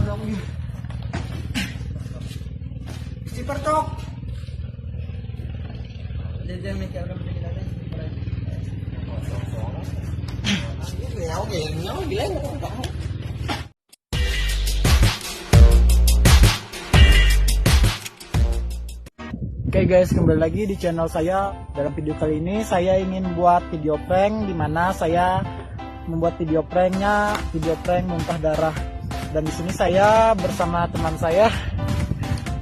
Si Pertok. Dia mikir udah menjadi lagi. Nyawa geng, nyawa bilang enggak. Oke guys, kembali lagi di channel saya. Dalam video kali ini saya ingin buat video prank di mana saya membuat video pranknya, video prank muntah darah. Dan di sini saya bersama teman saya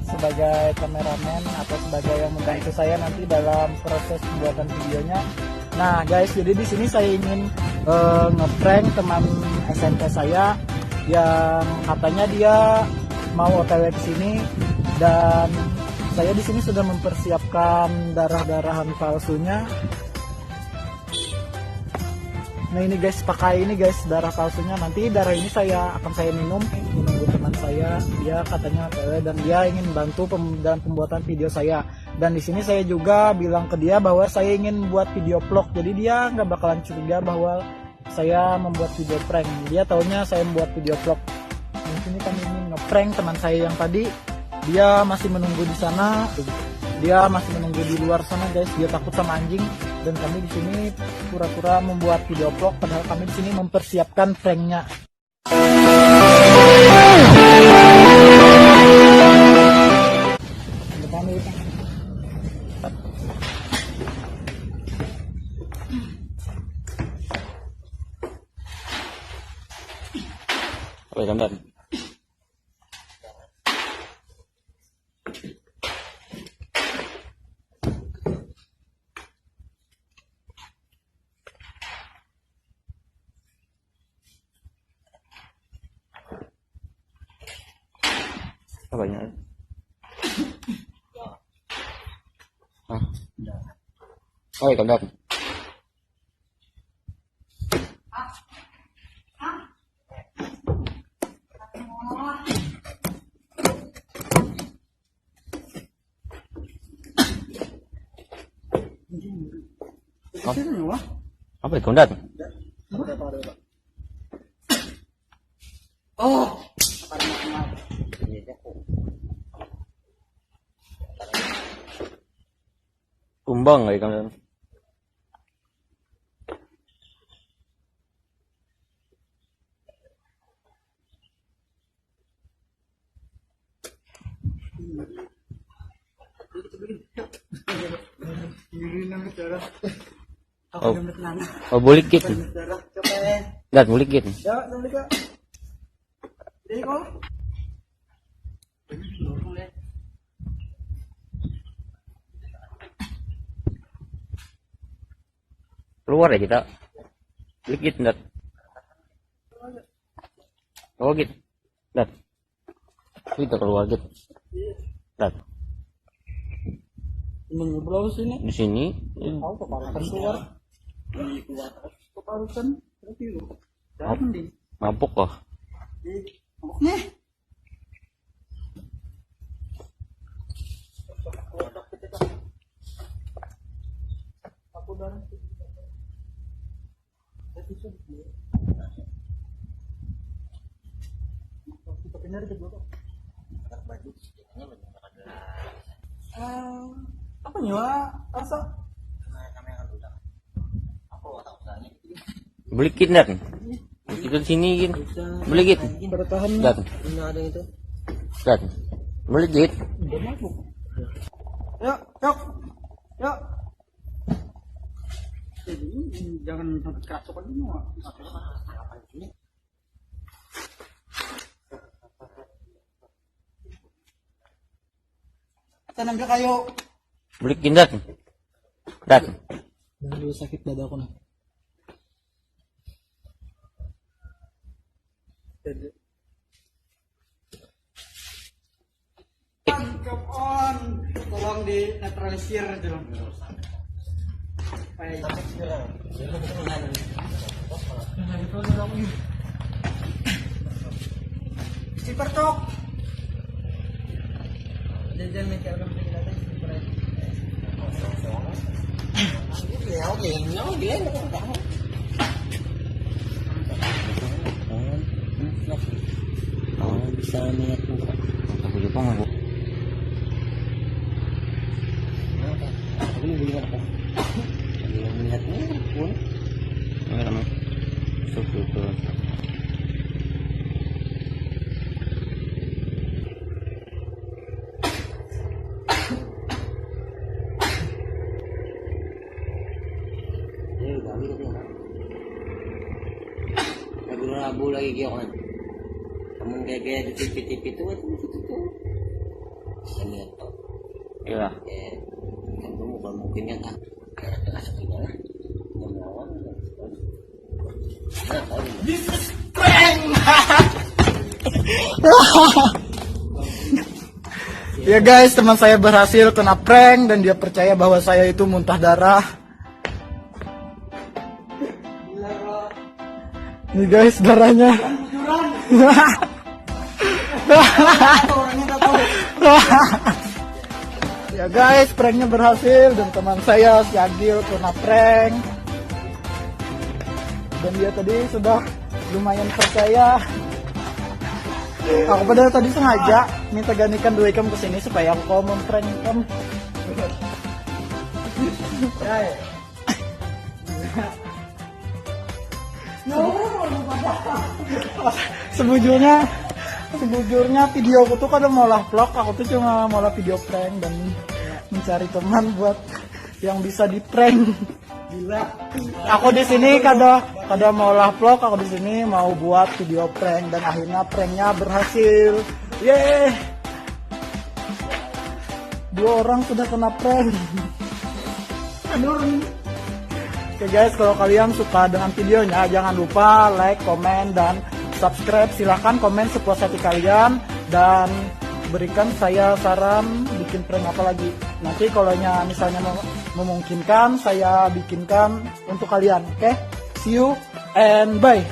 sebagai kameramen atau sebagai yang membantu saya nanti dalam proses pembuatan videonya. Nah guys, jadi di sini saya ingin ngeprank teman SMP saya yang katanya dia mau OTW ke sini, dan saya di sini sudah mempersiapkan darah-darahan palsunya. Nah ini guys, pakai ini guys darah palsunya. Nanti darah ini akan saya minum menunggu teman saya. Dia katanya OTW dan dia ingin bantu dalam pembuatan video saya. Dan di sini saya juga bilang ke dia bahwa saya ingin buat video vlog. Jadi dia nggak bakalan curiga bahwa saya membuat video prank. Dia taunya saya membuat video vlog. Di sini kami ingin ngeprank teman saya yang tadi. Dia masih menunggu di sana. Dia masih menunggu di luar sana guys. Dia takut sama anjing. Dan kami di sini pura-pura membuat video vlog, padahal kami di sini mempersiapkan pranknya. Oke, gambar. Apa ini? Oke, gambar. Apa itu kondat? Oh, Kumbang kayak kan. Oh, boleh gitu. Dan boleh gitu. ya, boleh kak. Jadi kok. Keluar ya kita. Dikit ndat. Oh gitu. Ndat. Kita keluar gitu. Ndat. Mengobrol sini. Di sini. Tahu kepala keluar. Di keluar. Kepala kan. Berarti lu. Dan di. Mabuk kah? Mabuknya. Aku darah. Apa nyawa rasa? Beli kit ndat. Kita di sini gin. Beli kit. Bertahan. Ndat. Ini ada itu. Ndat. Beli kit. Yuk, yuk, yuk. Jangan sampai kerasukan semua. Kita ambil kayu. Beli kit ndat. Ndat. Dulu sakit dada aku nih. Come on, tolong di netralisir dong. Si Pertok. Dia mikir udah menjadi lagi. Nyawa geng, nyawa bilang enggak. bisa melihat muka. Aku Jepang aku. Aku mau melihat apa? Yang melihatnya pun. Ini kan. Syukur. Ini udah gitu ya. Rabu lagi kyo kan. Namun kayak di TV itu kan itu tuh. Saya lihat tuh. Iya. Kan bukan mungkin kan ada seperti lah. Yang lawan kan. This is prank. Ya guys, teman saya berhasil kena prank dan dia percaya bahwa saya itu muntah darah. Ini guys darahnya. Ya guys, pranknya berhasil dan teman saya si Agil kena prank. Dan dia tadi sudah lumayan percaya. Aku padahal tadi sengaja minta gantikan dua ikam kesini supaya aku mau memprank ikam. Sebujurnya videoku tuh kadang malah vlog, aku tuh cuma malah video prank dan mencari teman buat yang bisa di prank. Gila. Aku di sini kada maulah vlog, aku di sini mau buat video prank dan akhirnya pranknya berhasil. Yeay. 2 orang sudah kena prank. Oke guys, kalau kalian suka dengan videonya jangan lupa like, komen, dan subscribe. Silahkan komen sepuas hati kalian dan berikan saya saran bikin prank apa lagi. Nanti kalau misalnya memungkinkan saya bikinkan untuk kalian. Oke? See you and bye.